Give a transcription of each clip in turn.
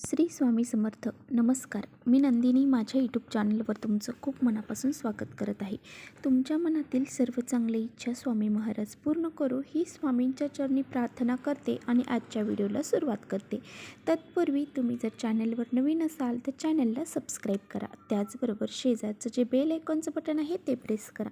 श्री स्वामी समर्थ. नमस्कार. मी नंदिनी माझ्या यूट्यूब चॅनलवर तुमचं खूप मनापासून स्वागत करत आहे. तुमच्या मनातील सर्व चांगली इच्छा स्वामी महाराज पूर्ण करो ही स्वामींच्या चरणी प्रार्थना करते आणि आजच्या व्हिडिओला सुरुवात करते. तत्पूर्वी तुम्ही जर चॅनलवर नवीन असाल तर चॅनलला सबस्क्राईब करा. त्याचबरोबर शेजारचं जे बेल आयकॉनचं बटन आहे ते प्रेस करा,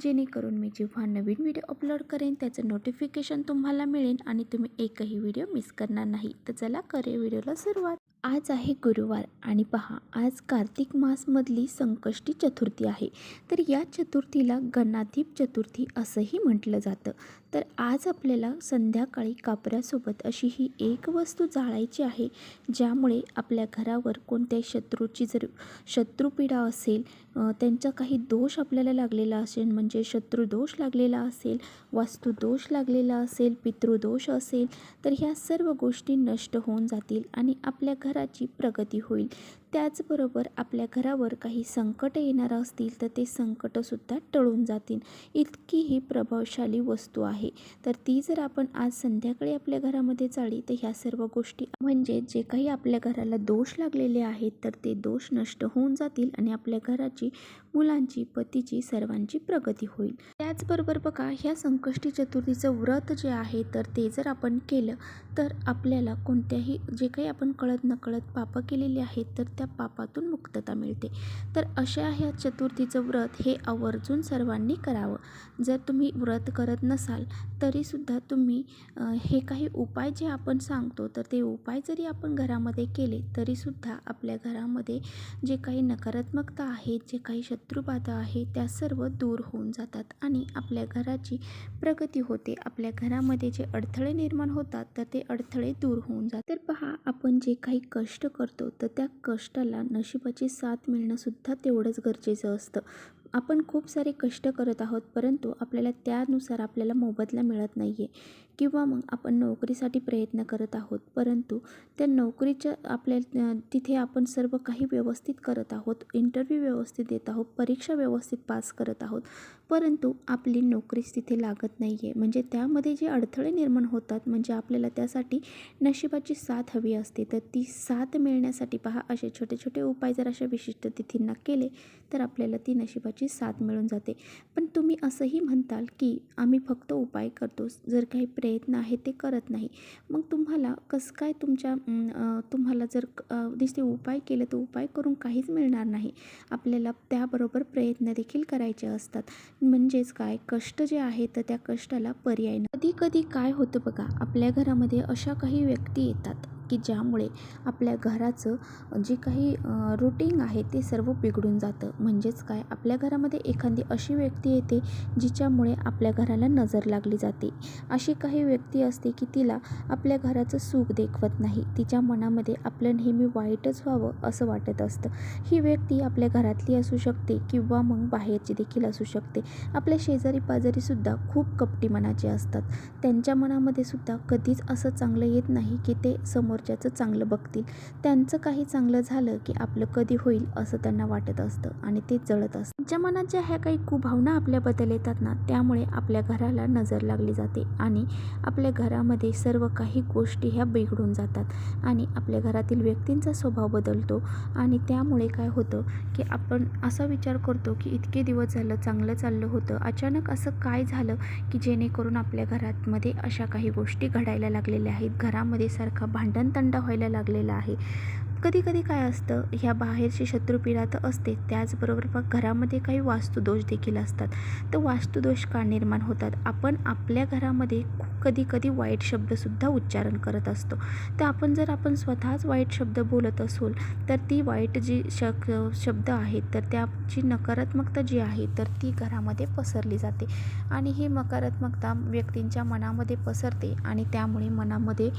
जेणेकरून मी जेव्हा नवीन व्हिडिओ अपलोड करेन त्याचं नोटिफिकेशन तुम्हाला मिळेल आणि तुम्ही एकही व्हिडिओ मिस करणार नाही. तर चला करे व्हिडिओला सुरुवात. आज आहे गुरुवार आणि पहा, आज कार्तिक मासमधली संकष्टी चतुर्थी आहे. तर या चतुर्थीला गणाधीप चतुर्थी असंही म्हटलं जातं. तर आज आपल्याला संध्याकाळी कापऱ्यासोबत अशी ही एक वस्तू जाळायची आहे, ज्यामुळे आपल्या घरावर कोणत्याही शत्रूची जर शत्रुपीडा असेल, त्यांचा काही दोष आपल्याला लागलेला असेल, म्हणजे शत्रुदोष लागलेला असेल, वास्तुदोष लागलेला असेल, पितृदोष असेल, तर ह्या सर्व गोष्टी नष्ट होऊन जातील आणि आपल्या घराची प्रगती होईल. त्याचबरोबर आपल्या घरावर काही संकट येणार असतील तर ते संकटसुद्धा टळून जातील. इतकी ही प्रभावशाली वस्तू आहे. तर ती जर आपण आज संध्याकाळी आपल्या घरामध्ये जाळली तर ह्या सर्व गोष्टी, म्हणजे जे काही आपल्या घराला दोष लागलेले आहेत तर ते दोष नष्ट होऊन जातील आणि आपल्या घराची, मुलांची, पतीची, सर्वांची प्रगती होईल. त्याचबरोबर बघा, ह्या संकष्टी चतुर्थीचं व्रत जे आहे तर ते जर आपण केलं तर आपल्याला कोणत्याही जे काही आपण कळत नकळत पापं केलेली आहेत तर त्या पापातून मुक्तता मिळते. तर अशा ह्या चतुर्थीचं व्रत हे आवर्जून सर्वांनी करावं. जर तुम्ही व्रत करत नसाल तरीसुद्धा तुम्ही हे काही उपाय जे आपण सांगतो तर ते उपाय जरी आपण घरामध्ये केले तरीसुद्धा आपल्या घरामध्ये जे काही नकारात्मकता आहे, जे काही शत्रुबाधा आहे, त्या सर्व दूर होऊन जातात आणि आपल्या घराची प्रगती होते. आपल्या घरामध्ये जे अडथळे निर्माण होतात तर ते अडथळे दूर होऊन जातात. तर पहा, आपण जे काही कष्ट करतो तर त्या कष्टाला नशिबाची साथ मिळणं सुद्धा तेवढंच गरजेचं असतं. आपण खूप सारे कष्ट करत आहोत, परंतु आपल्याला त्यानुसार आपल्याला मोबदला मिळत नाही आहे, किंवा मग आपण नोकरीसाठी प्रयत्न करत आहोत, परंतु त्या नोकरीच्या आपल्या तिथे आपण सर्व काही व्यवस्थित करत आहोत, इंटरव्ह्यू व्यवस्थित देत आहोत, परीक्षा व्यवस्थित पास करत आहोत, परंतु आपली नोकरीच तिथे लागत नाही आहे. म्हणजे त्यामध्ये जे अडथळे निर्माण होतात, म्हणजे आपल्याला त्यासाठी नशिबाची साथ हवी असते. तर ती साथ मिळण्यासाठी पहा, असे छोटे छोटे उपाय जर अशा विशिष्ट तिथींना केले तर आपल्याला ती नशिबाची साथ मिळून जाते. पण तुम्ही असंही म्हणताल की आम्ही फक्त उपाय करतो, जर काही प्रयत्न आहे ते करत नाही. मग तुम्हाला कसं काय तुम्हाला जर दिसते उपाय केले तर उपाय करून काहीच मिळणार नाही. आपल्याला त्याबरोबर प्रयत्न देखील करायचे असतात. म्हणजेच काय, कष्ट जे आहे तर त्या कष्टाला पर्याय नाही. कधी कधी काय होतं बघा, आपल्या घरामध्ये अशा काही व्यक्ती येतात की ज्यामुळे आपल्या घराचं जे काही रुटीन आहे ते सर्व बिघडून जातं. म्हणजेच काय, आपल्या घरामध्ये एखादी अशी व्यक्ती येते जिच्यामुळे आपल्या घराला नजर लागली जाते. अशी काही व्यक्ती असते की तिला आपल्या घराचं सुख देखवत नाही, तिच्या मनामध्ये आपलं नेहमी वाईटच व्हावं असं वाटत असतं. ही व्यक्ती आपल्या घरातली असू शकते किंवा मग बाहेरची देखील असू शकते. आपल्या शेजारी पाजारीसुद्धा खूप कपटी मनाचे असतात. त्यांच्या मनामध्ये सुद्धा कधीच असं चांगलं येत नाही की ते समोरच्याचं चांगलं बघतील. त्यांचं काही चांगलं झालं की आपलं कधी होईल असं त्यांना वाटत असतं आणि ते जळत असतं. त्यांच्या मनात ज्या ह्या काही कुभावना आपल्याबद्दल येतात ना, त्यामुळे आपल्या घराला नजर लागली जाते आणि आपल्या घरामध्ये सर्व काही गोष्टी ह्या बिघडून जातात आणि आपल्या घरातील व्यक्तींचा स्वभाव बदलतो. आणि त्यामुळे काय होतं की आपण असा विचार करतो की इतके दिवस झालं चांगलं चाललं होतं, अचानक असं काय झालं की जेणेकरून आपल्या घरामध्ये अशा काही गोष्टी घडायला लागलेल्या आहेत. घरामध्ये सारखा भांडणतंडा व्हायला लागलेला आहे. कधी कधी काय असतं, ह्या बाहेरची शत्रुपीडा तर असते, त्याचबरोबर घरामध्ये काही वास्तुदोष देखील असतात. तर वास्तुदोष का निर्माण होतात, आपण आपल्या घरामध्ये कधी कधी वाईट शब्दसुद्धा उच्चारण करत असतो. तर आपण स्वतःच वाईट शब्द बोलत असू तर ती वाईट जी शब्द आहेत तर त्याची नकारात्मकता जी आहे तर ती घरामध्ये पसरली जाते आणि ही नकारात्मकता व्यक्तींच्या मनामध्ये पसरते आणि त्यामुळे मनामध्ये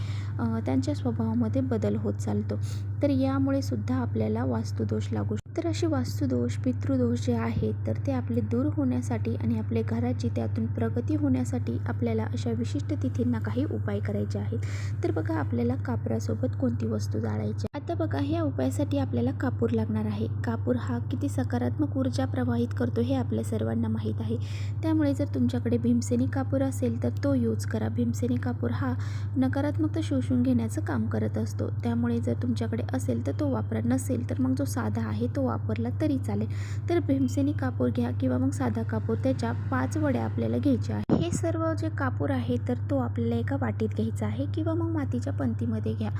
त्यांच्या स्वभावामध्ये बदल होत चालतो. तर यामुळे सुद्धा आपल्याला वास्तुदोष लागू शकतो. तर असे वास्तुदोष, पितृदोष जे आहेत तर ते आपले दूर होण्यासाठी आणि आपल्या घराची त्यातून प्रगती होण्यासाठी आपल्याला अशा विशिष्ट तिथींना काही उपाय करायचे आहेत. तर बघा, आपल्याला कापरासोबत कोणती वस्तू जाळायची. आता बघा, ह्या उपायासाठी आपल्याला कापूर लागणार आहे. कापूर हा किती सकारात्मक ऊर्जा प्रवाहित करतो हे आपल्या सर्वांना माहीत आहे. त्यामुळे जर तुमच्याकडे भीमसेनी कापूर असेल तर तो यूज करा. भीमसेनी कापूर हा नकारात्मकता शोषून घेण्याचं काम करत असतो. त्यामुळे जर तुमच्याकडे असेल तर तो वापरा, नसेल तर मग जो साधा आहे तो वापरला तरी चालेल. तर भीमसेनी कापूर घ्या किंवा मग साधा कापूर, त्याच्या 5 वड्या आपल्याला घ्यायच्या आहे. हे सर्व जे कापूर आहे तर तो आपल्याला एका वाटीत घ्यायचा आहे किंवा मग मातीच्या पंतीमध्ये घ्या.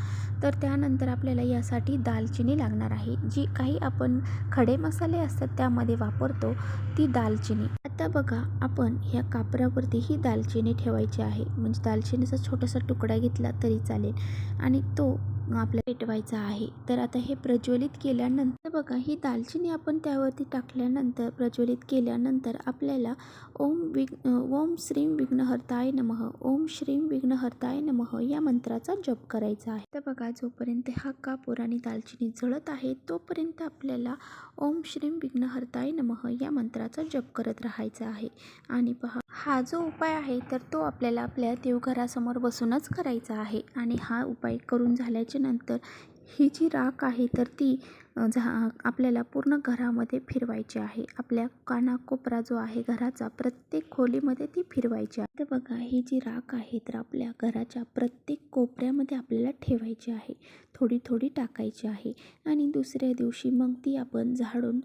तर त्यानंतर आपल्याला यासाठी दालचिनी लागणार आहे. जी काही आपण खडे मसाले असतात त्यामध्ये वापरतो ती दालचिनी. आता बघा, आपण ह्या कापरावरती ही दालचिनी ठेवायची आहे. म्हणजे दालचिनीचा छोटासा तुकडा घेतला तरी चालेल आणि तो आपल्याला पेटवायचा आहे. तर आता हे प्रज्वलित केल्यानंतर बघा, ही दालचिनी आपण त्यावरती टाकल्यानंतर प्रज्वलित केल्यानंतर आपल्याला ओम श्रीं विघ्नहर्ताय नमः, ओम श्रीं विघ्नहर्ताय नमः या मंत्राचा जप करायचा आहे. तर बघा, जोपर्यंत हा कापूर आणि दालचिनी जळत आहे तोपर्यंत आपल्याला ओम श्रीं विघ्नहर्ताय नमः या मंत्राचा जप करत राहायचा आहे. आणि पहा, हा जो उपाय आहे तर तो आपल्याला आपल्या देवघरासमोर बसूनच करायचा आहे. आणि हा उपाय करून झाल्याच्या नंतर ही जी राख आहे तर ती आपल्याला पूर्ण घरामध्ये फिरवायची आहे. आपल्या कानाकोपरा जो आहे घराचा, प्रत्येक खोलीमध्ये ती फिरवायची आहे. तर बघा, ही जी राख आहे तर आपल्या घराच्या प्रत्येक कोपऱ्यामध्ये आपल्याला ठेवायची आहे. थोडी थोडी टाकायची आहे आणि दुसऱ्या दिवशी मग ती आपण झाडून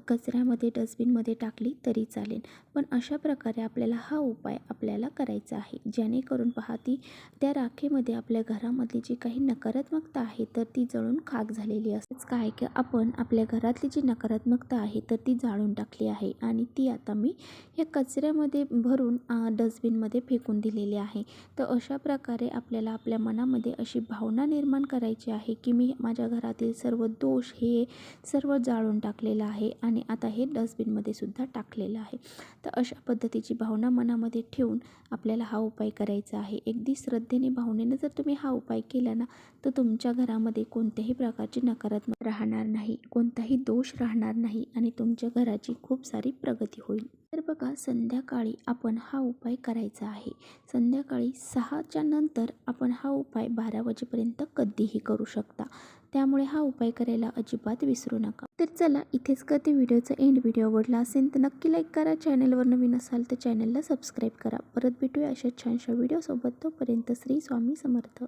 कचऱ्यामध्ये, डस्टबिनमध्ये टाकली तरी चालेल. पण अशा प्रकारे आपल्याला हा उपाय आपल्याला करायचा आहे, जेणेकरून पहा, ती त्या राखेमध्ये आपल्या घरामधली जी काही नकारात्मकता आहे तर ती जळून खाक झालेली असतेच. काय की आपण आपल्या घरातली जी नकारात्मकता आहे तर ती जाळून टाकली आहे आणि ती आता मी या कचऱ्यामध्ये भरून डस्टबिनमध्ये फेकून दिलेली आहे. तर अशा प्रकारे आपल्याला आपल्या मनामध्ये अशी भावना निर्माण करायची आहे की मी माझ्या घरातील सर्व दोष हे सर्व जाळून टाकलेलं आहे आणि आता हे डस्टबिनमध्ये सुद्धा टाकलेलं आहे. तर अशा पद्धतीची भावना मनामध्ये ठेवून आपल्याला हा उपाय करायचा आहे. अगदी श्रद्धेने, भावनेने जर तुम्ही हा उपाय केला ना तर तुमच्या घरामध्ये कोणत्याही प्रकारची नकारात्मक राहणार नाही, कोणताही दोष राहणार नाही आणि तुमच्या घराची खूप सारी प्रगती होईल. तर बघा, संध्याकाळी आपण हा उपाय करायचा आहे. संध्याकाळी 6च्या नंतर आपण हा उपाय 12 वाजेपर्यंत कधीही करू शकता. त्यामुळे हा उपाय करायला अजिबात विसरू नका. तर चला, इथेच करते व्हिडिओचा एंड. व्हिडिओ आवडला असेल तर नक्की लाईक करा. चॅनलवर नवीन असाल तर चॅनलला सबस्क्राईब करा. परत भेटूया अशा छानशा व्हिडिओसोबत. तोपर्यंत श्री स्वामी समर्थ.